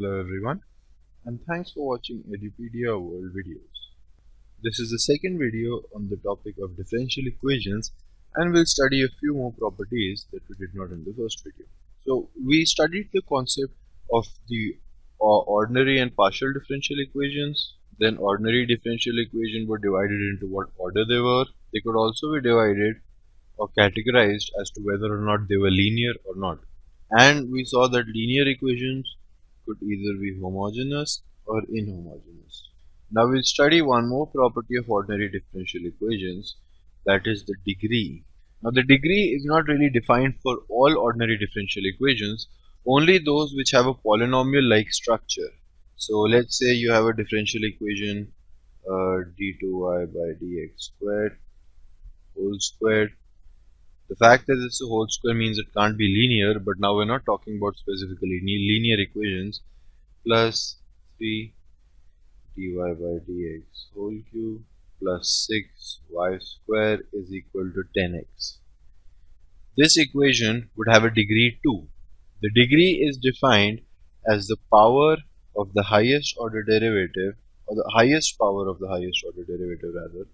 Hello everyone, and thanks for watching Edupedia World videos. This is the second video on the topic of differential equations, and we'll study a few more properties that we did not in the first video. So we studied the concept of the ordinary and partial differential equations. Then ordinary differential equations were divided into what order they were. They could also be divided or categorized as to whether or not they were linear or not. And we saw that linear equations could either be homogeneous or inhomogeneous. Now we'll study one more property of ordinary differential equations, that is the degree. Now the degree is not really defined for all ordinary differential equations, only those which have a polynomial-like structure. So let's say you have a differential equation d2y by dx squared whole squared. The fact that it's a whole square means it can't be linear, but now we're not talking about specifically linear equations. Plus 3 dy by dx whole cube plus 6y square is equal to 10x. This equation would have a degree 2. The degree is defined as the power of the highest order derivative, or the highest power of the highest order derivative rather,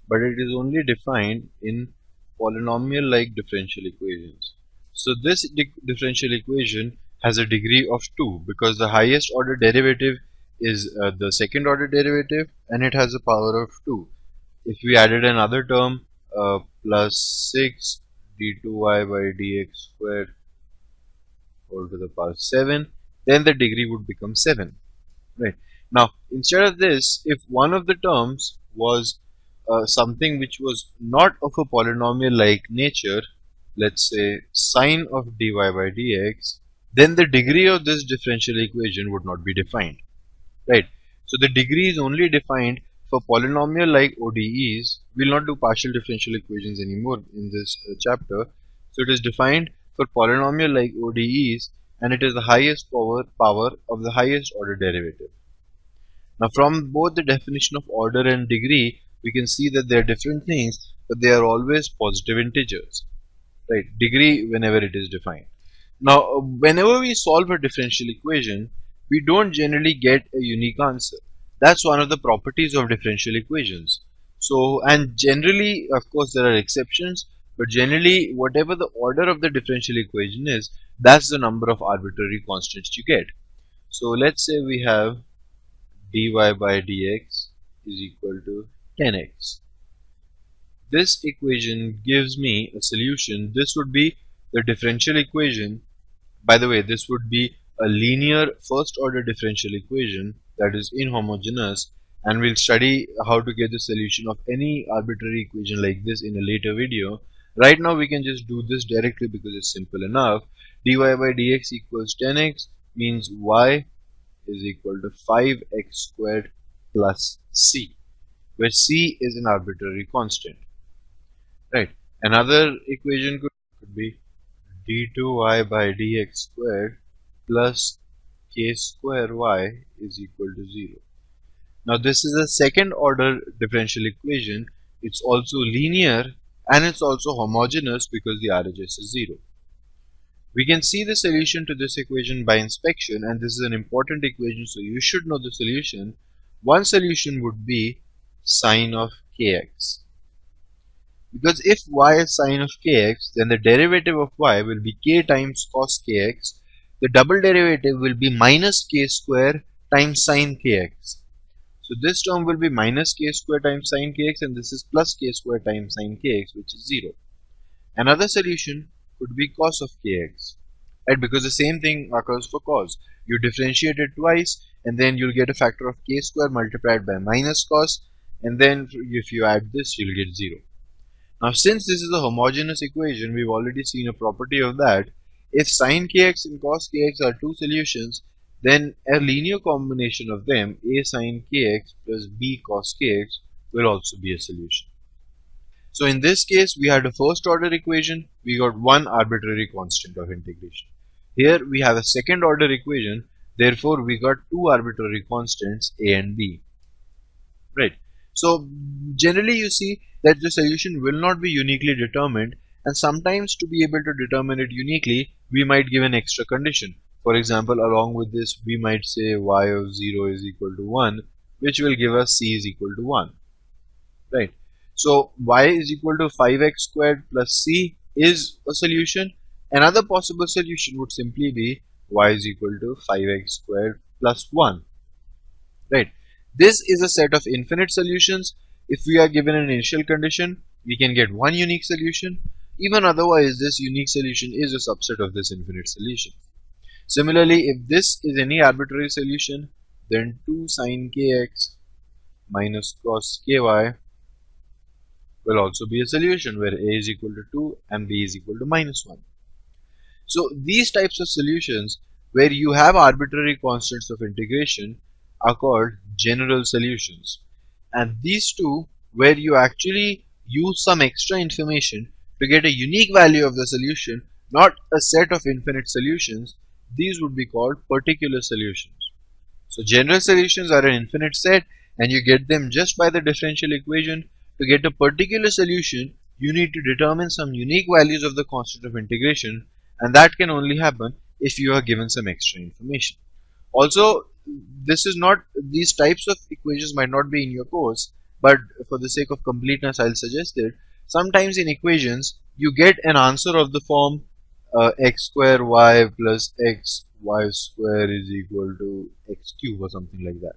but it is only defined in polynomial-like differential equations. So this differential equation has a degree of 2 because the highest order derivative is the second order derivative and it has a power of 2. If we added another term plus 6 d2y by dx squared whole to the power 7, then the degree would become 7. Right. Now instead of this, if one of the terms was something which was not of a polynomial like nature, let's say sine of dy by dx, then the degree of this differential equation would not be defined, right? So the degree is only defined for polynomial like ODEs. We'll not do partial differential equations anymore in this chapter. So it is defined for polynomial like ODEs, and it is the highest power of the highest order derivative. Now from both the definition of order and degree, we can see that they are different things, but they are always positive integers, right? Degree whenever it is defined. Now whenever we solve a differential equation, we don't generally get a unique answer. That's one of the properties of differential equations. So, and generally, of course there are exceptions, but generally whatever the order of the differential equation is, that's the number of arbitrary constants you get. So let's say we have dy by dx is equal to 10x. This equation gives me a solution. This would be the differential equation. By the way, this would be a linear first order differential equation that is inhomogeneous, and we'll study how to get the solution of any arbitrary equation like this in a later video. Right now we can just do this directly because it's simple enough. Dy by dx equals 10x means y is equal to 5x squared plus c, where c is an arbitrary constant, right? Another equation could be d2y by dx squared plus k square y is equal to 0. Now this is a second order differential equation. It's also linear and it's also homogeneous because the RHS is 0. We can see the solution to this equation by inspection, and this is an important equation, so you should know the solution. One solution would be sine of kx, because if y is sine of kx, then the derivative of y will be k times cos kx. The double derivative will be minus k square times sine kx. So this term will be minus k square times sine kx, and this is plus k square times sine kx, which is 0. Another solution could be cos of kx, right? Because the same thing occurs for cos. You differentiate it twice, and then you'll get a factor of k square multiplied by minus cos, and then if you add this, you'll get 0. Now since this is a homogeneous equation, we've already seen a property of that. If sin kx and cos kx are two solutions, then a linear combination of them, a sin kx plus b cos kx, will also be a solution. So in this case, we had a first order equation. We got one arbitrary constant of integration. Here we have a second order equation. Therefore, we got two arbitrary constants a and b. Right. So generally you see that the solution will not be uniquely determined, and sometimes to be able to determine it uniquely, we might give an extra condition. For example, along with this, we might say y of 0 is equal to 1, which will give us c is equal to 1, right? So y is equal to 5x squared plus c is a solution. Another possible solution would simply be y is equal to 5x squared plus 1, right? This is a set of infinite solutions. If we are given an initial condition, we can get one unique solution. Even otherwise, this unique solution is a subset of this infinite solution. Similarly, if this is any arbitrary solution, then 2 sine kx minus cos ky will also be a solution where a is equal to 2 and b is equal to minus 1. So these types of solutions where you have arbitrary constants of integration are called general solutions. And these two where you actually use some extra information to get a unique value of the solution, not a set of infinite solutions, these would be called particular solutions. So general solutions are an infinite set and you get them just by the differential equation. To get a particular solution, you need to determine some unique values of the constant of integration, and that can only happen if you are given some extra information. Also, these types of equations might not be in your course, but for the sake of completeness, I'll suggest it. Sometimes in equations, you get an answer of the form x square y plus x y square is equal to x cube or something like that.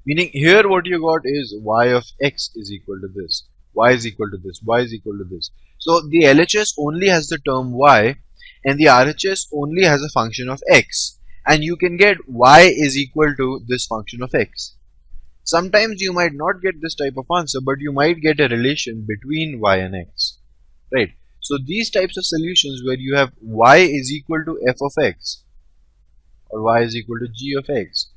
Meaning here what you got is y of x is equal to this, y is equal to this, y is equal to this. So the LHS only has the term y and the RHS only has a function of x, and you can get y is equal to this function of x. Sometimes you might not get this type of answer, but you might get a relation between y and x, right? So these types of solutions where you have y is equal to f of x or y is equal to g of x,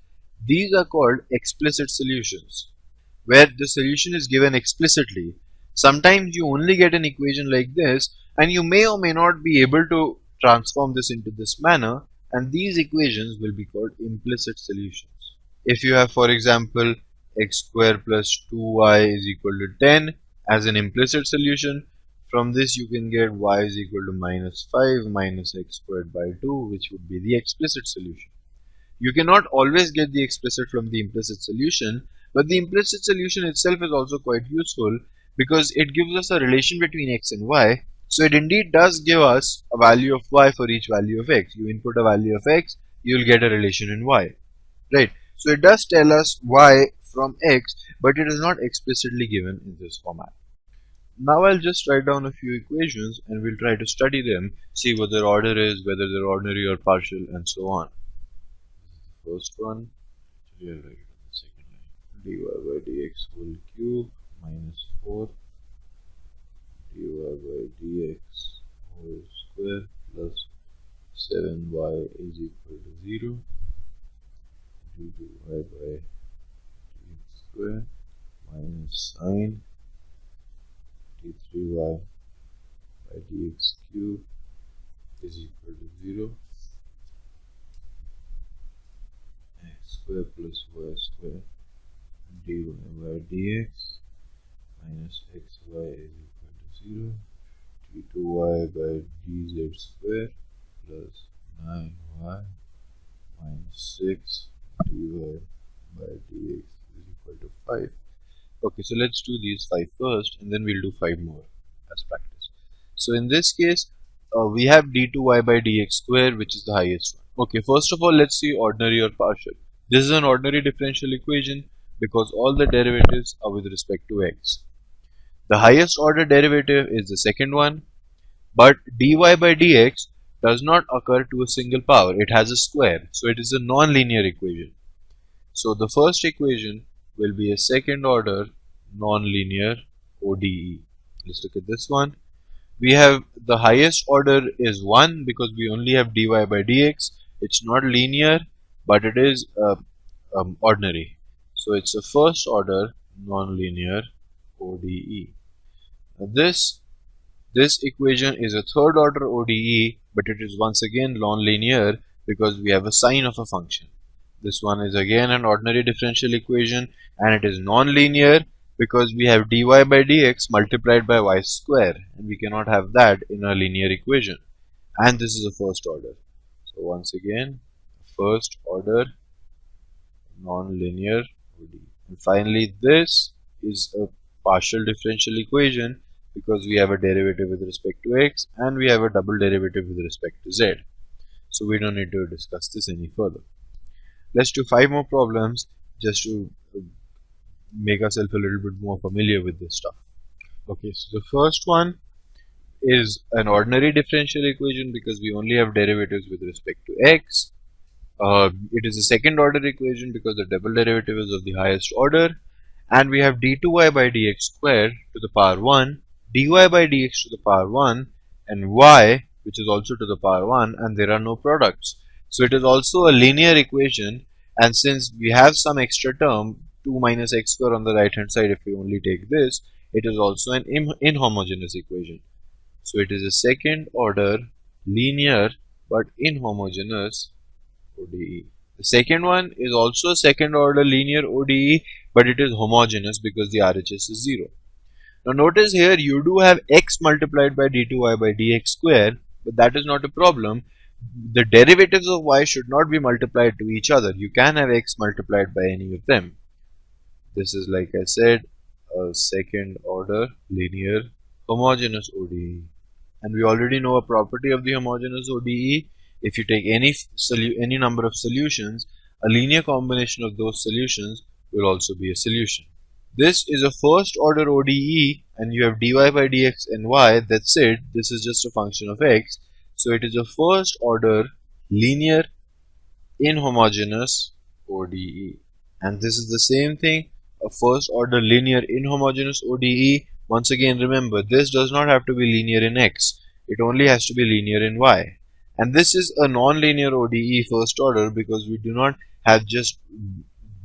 these are called explicit solutions, where the solution is given explicitly. Sometimes you only get an equation like this, and you may or may not be able to transform this into this manner, and these equations will be called implicit solutions. If you have, for example, x square plus 2y is equal to 10 as an implicit solution, from this you can get y is equal to minus 5 minus x squared by 2, which would be the explicit solution. You cannot always get the explicit from the implicit solution, but the implicit solution itself is also quite useful because it gives us a relation between x and y. So it indeed does give us a value of y for each value of x. You input a value of x, you will get a relation in y, right? So it does tell us y from x, but it is not explicitly given in this format. Now I'll just write down a few equations and we'll try to study them, see what their order is, whether they're ordinary or partial, and so on. First one, we will write the second line. Dy by dx whole cube minus 4 dy by dx whole square plus 7y is equal to 0 dy by dx square minus sine d3y by dx cube is equal to 0 x square plus y square dy by dx minus xy is equal to 0 d2y by dz square plus 9y minus 6 dy by dx is equal to 5. Okay, so let's do these 5 first and then we'll do 5 more as practice. So in this case, we have d2y by dx square, which is the highest one. Okay, first of all, let's see ordinary or partial. This is an ordinary differential equation because all the derivatives are with respect to x. The highest order derivative is the second one, but dy by dx does not occur to a single power. It has a square, so it is a non-linear equation. So the first equation will be a second order non-linear ODE. Let's look at this one. We have the highest order is 1 because we only have dy by dx. It's not linear, but it is ordinary. So it's a first order non-linear ODE. Now this equation is a third order ODE, but it is once again non-linear because we have a sign of a function. This one is again an ordinary differential equation and it is non-linear because we have dy by dx multiplied by y square, and we cannot have that in a linear equation. And this is a first order. So So once again, first order non-linear ODE. And finally, this is a partial differential equation because we have a derivative with respect to x and we have a double derivative with respect to z. So we don't need to discuss this any further. Let's do 5 more problems just to make ourselves a little bit more familiar with this stuff. Okay, so the first one is an ordinary differential equation because we only have derivatives with respect to x. It is a second order equation because the double derivative is of the highest order, and we have d2y by dx squared to the power 1, dy by dx to the power 1, and y which is also to the power 1, and there are no products. So it is also a linear equation, and since we have some extra term 2 minus x square on the right hand side, if we only take this, it is also an inhomogeneous equation. So it is a second order linear but inhomogeneous ODE. The second one is also a second order linear ODE, but it is homogeneous because the RHS is 0. Now notice here you do have x multiplied by d2y by dx square, but that is not a problem. The derivatives of y should not be multiplied to each other. You can have x multiplied by any of them. This is, like I said, a second order linear homogeneous ODE. And we already know a property of the homogeneous ODE. If you take any number of solutions, a linear combination of those solutions will also be a solution. This is a first order ODE, and you have dy by dx and y. That's it. This is just a function of x. So it is a first order linear inhomogeneous ODE. And this is the same thing, a first order linear inhomogeneous ODE. Once again, remember, this does not have to be linear in x. It only has to be linear in y. And this is a non-linear ODE first order because we do not have just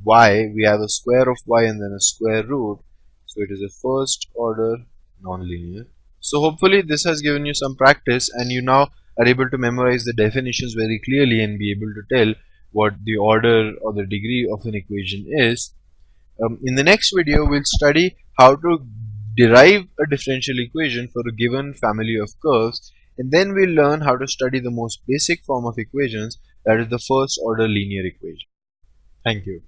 y, we have a square of y and then a square root. So it is a first order non-linear. So hopefully this has given you some practice and you now are able to memorize the definitions very clearly and be able to tell what the order or the degree of an equation is. In the next video, we'll study how to derive a differential equation for a given family of curves, and then we'll learn how to study the most basic form of equations, that is the first order linear equation. Thank you.